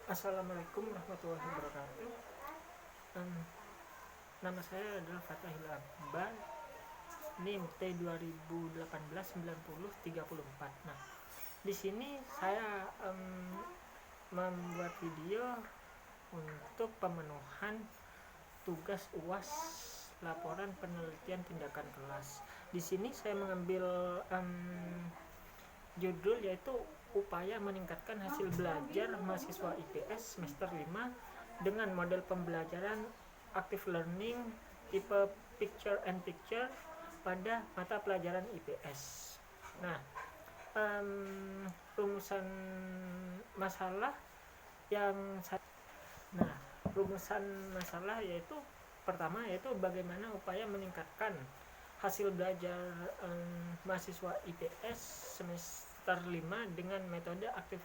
Assalamualaikum warahmatullahi wabarakatuh. Em, Nama saya adalah Fatahil Akbar, NIM T20189034. Nah, di sini saya membuat video untuk pemenuhan tugas UAS laporan penelitian tindakan kelas. Di sini saya mengambil judul yaitu upaya meningkatkan hasil belajar mahasiswa IPS semester 5 dengan model pembelajaran active learning tipe picture and picture pada mata pelajaran IPS. Nah, rumusan masalah yang nah rumusan masalah yaitu pertama yaitu bagaimana upaya meningkatkan hasil belajar mahasiswa IPS semester 5 dengan metode active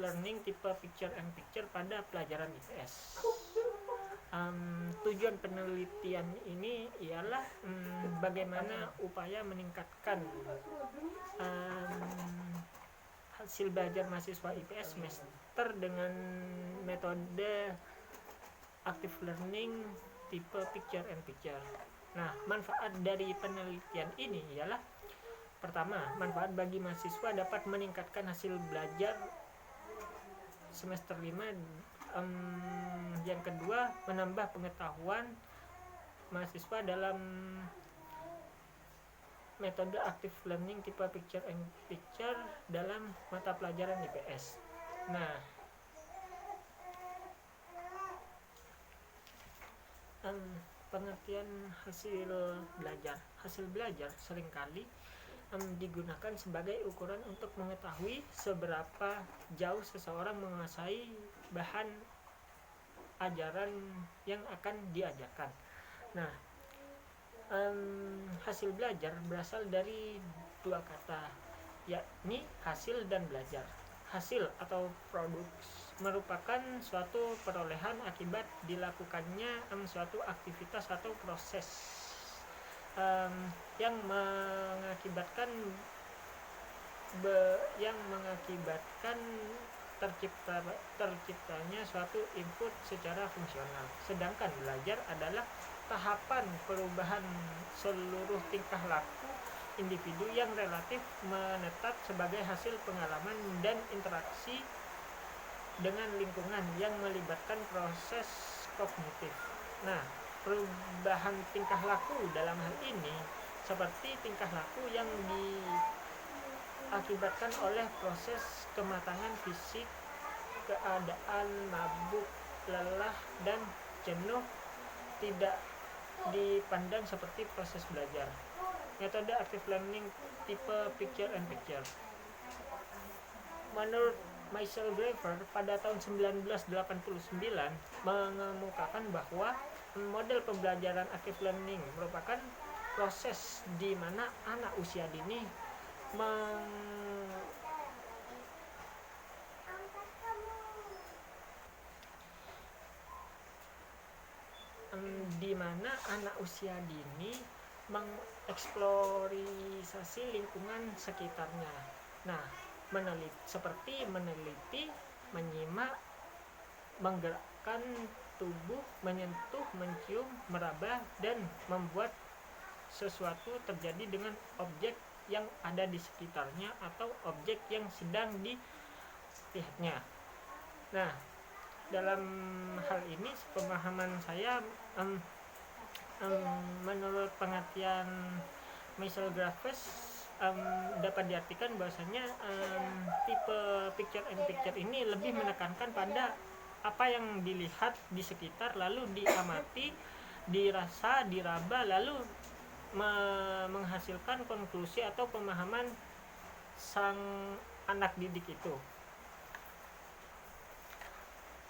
learning tipe picture and picture pada pelajaran IPS. Tujuan penelitian ini ialah bagaimana upaya meningkatkan hasil belajar mahasiswa IPS semester dengan metode active learning tipe picture and picture. Nah, manfaat dari penelitian ini ialah pertama, manfaat bagi mahasiswa dapat meningkatkan hasil belajar semester 5. Yang kedua, menambah pengetahuan mahasiswa dalam metode active learning tipe picture and picture dalam mata pelajaran IPS. Nah, pengertian hasil belajar. Hasil belajar seringkali digunakan sebagai ukuran untuk mengetahui seberapa jauh seseorang menguasai bahan ajaran yang akan diajarkan. Nah, hasil belajar berasal dari dua kata, yakni hasil dan belajar. Hasil atau produk merupakan suatu perolehan akibat dilakukannya suatu aktivitas atau proses yang mengakibatkan terciptanya suatu input secara fungsional. Sedangkan belajar adalah tahapan perubahan seluruh tingkah laku individu yang relatif menetap sebagai hasil pengalaman dan interaksi dengan lingkungan yang melibatkan proses kognitif. Nah, perubahan tingkah laku dalam hal ini seperti tingkah laku yang diakibatkan oleh proses kematangan fisik, keadaan mabuk, lelah, dan jenuh tidak dipandang seperti proses belajar. Metode active learning tipe picture and picture. Menurut Michael Greaver pada tahun 1989 mengemukakan bahwa model pembelajaran active learning merupakan proses di mana anak usia dini mengeksplorasi lingkungan sekitarnya. Nah, seperti meneliti, menyimak, menggerakkan tubuh, menyentuh, mencium, meraba, dan membuat sesuatu terjadi dengan objek yang ada di sekitarnya atau objek yang sedang dilihatnya. Nah, dalam hal ini pemahaman saya menurut pengertian Michael Graves dapat diartikan bahwasanya tipe picture and picture ini lebih menekankan pada apa yang dilihat di sekitar, lalu diamati, dirasa, diraba, lalu menghasilkan konklusi atau pemahaman sang anak didik itu.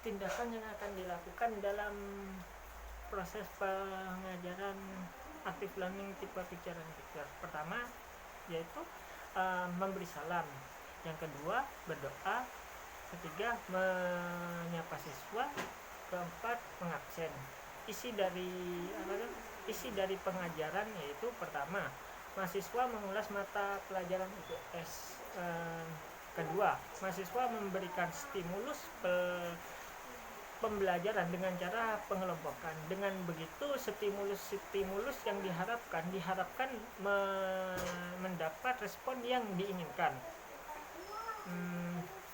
Tindakan yang akan dilakukan dalam proses pengajaran active learning tipe picture and picture. Pertama yaitu memberi salam, yang kedua berdoa, ketiga menyapa siswa, keempat mengabsen. Isi dari pengajaran yaitu pertama, mahasiswa mengulas mata pelajaran IPS. Kedua, mahasiswa memberikan stimulus pembelajaran dengan cara pengelompokan. Dengan begitu stimulus yang diharapkan mendapat respon yang diinginkan.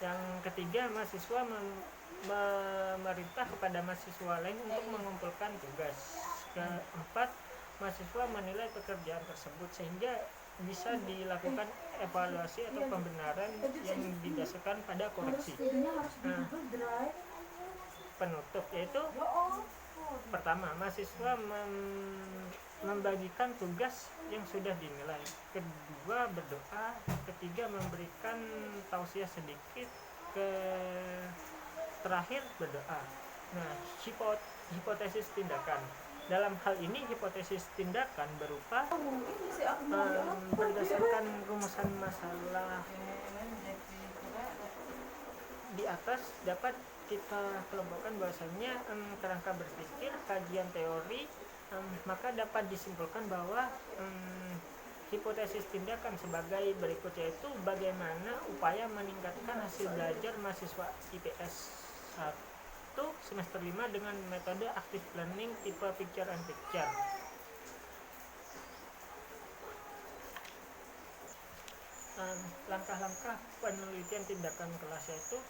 Yang ketiga, mahasiswa memerintah kepada mahasiswa lain untuk mengumpulkan tugas. Keempat, mahasiswa menilai pekerjaan tersebut sehingga bisa dilakukan evaluasi atau pembenaran yang didasarkan pada koreksi. Penutup yaitu pertama, mahasiswa membagikan tugas yang sudah dinilai. Kedua, berdoa. Ketiga, memberikan tausiah sedikit. Terakhir, berdoa. Nah, hipotesis tindakan. Dalam hal ini hipotesis tindakan berupa berdasarkan rumusan masalah di atas dapat kita kelompokkan bahwasanya kerangka berpikir, kajian teori, maka dapat disimpulkan bahwa hipotesis tindakan sebagai berikut, yaitu bagaimana upaya meningkatkan hasil belajar mahasiswa IPS 1 semester 5 dengan metode active learning tipe picture and picture. Langkah-langkah penelitian tindakan kelas yaitu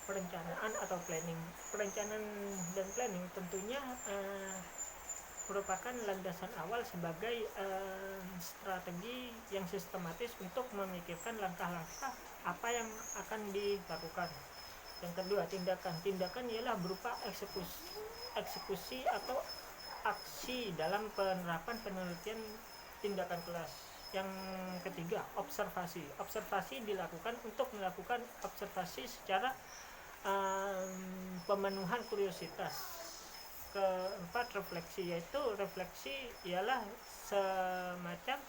perencanaan atau planning. Perencanaan dan planning tentunya merupakan landasan awal sebagai strategi yang sistematis untuk memikirkan langkah-langkah apa yang akan dilakukan. Yang kedua, tindakan ialah berupa eksekusi atau aksi dalam penerapan penelitian tindakan kelas. Yang ketiga, observasi dilakukan untuk melakukan observasi secara pemenuhan kuriositas. Keempat, refleksi, yaitu refleksi ialah semacam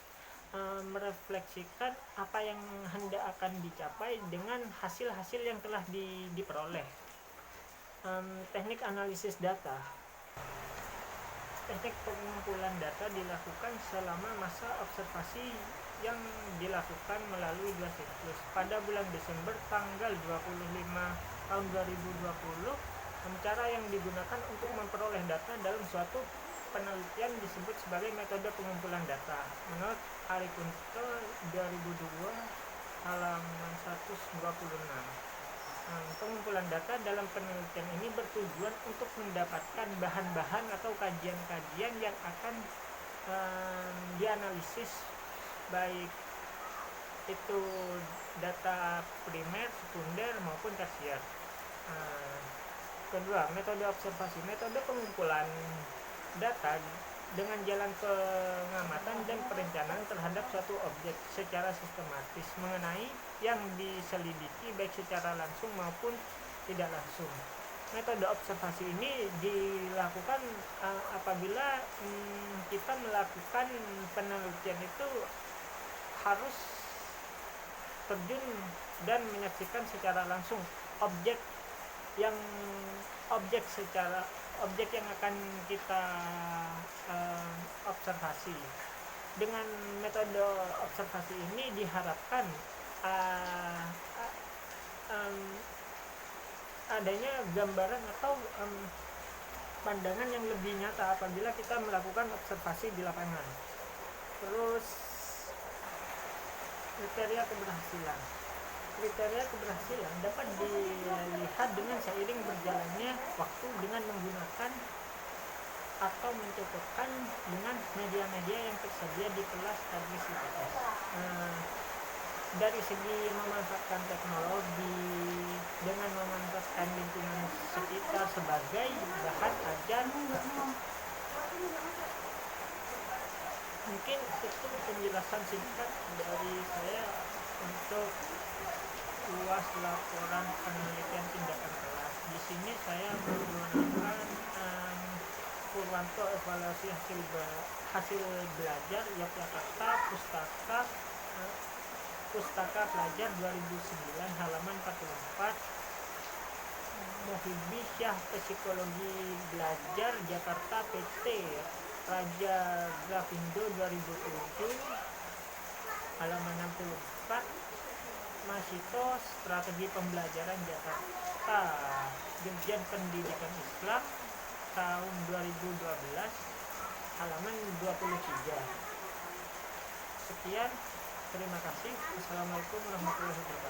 merefleksikan apa yang hendak akan dicapai dengan hasil-hasil yang telah diperoleh. Teknik analisis data. Teknik pengumpulan data dilakukan selama masa observasi yang dilakukan melalui 2 siklus. Pada bulan Desember tanggal 25 tahun 2020, cara yang digunakan untuk memperoleh data dalam suatu penelitian disebut sebagai metode pengumpulan data. Menurut Ari Kunto 2002 halaman 126. Pengumpulan data dalam penelitian ini bertujuan untuk mendapatkan bahan-bahan atau kajian-kajian yang akan dianalisis, baik itu data primer, sekunder maupun tersier. Kedua, metode observasi. Metode pengumpulan data dengan jalan pengamatan dan perencanaan terhadap suatu objek secara sistematis mengenai yang diselidiki baik secara langsung maupun tidak langsung. Metode observasi ini dilakukan apabila kita melakukan penelitian itu harus terjun dan menyaksikan secara langsung objek yang akan kita observasi. Dengan metode observasi ini diharapkan adanya gambaran atau pandangan yang lebih nyata apabila kita melakukan observasi di lapangan. Terus kriteria keberhasilan dapat dilihat dengan seiring berjalannya waktu dengan menggunakan atau mencocokkan dengan media-media yang tersedia di kelas teknis IPS. Dari segi memanfaatkan teknologi dengan memanfaatkan lingkungan sekitar sebagai bahan ajar, mungkin itu penjelasan singkat dari saya untuk luas laporan penelitian tindakan kelas. Di sini saya menggunakan Purwanto evaluasi hasil belajar Yogyakarta Pustaka Pelajar 2009 halaman 44. Muhibbi Syah Psikologi Belajar Jakarta PT Raja Grafindo 2007 halaman 64. Masito, Strategi Pembelajaran Jakarta, Dirjen Pendidikan Islam, tahun 2012, halaman 23. Sekian, terima kasih. Assalamualaikum warahmatullahi wabarakatuh.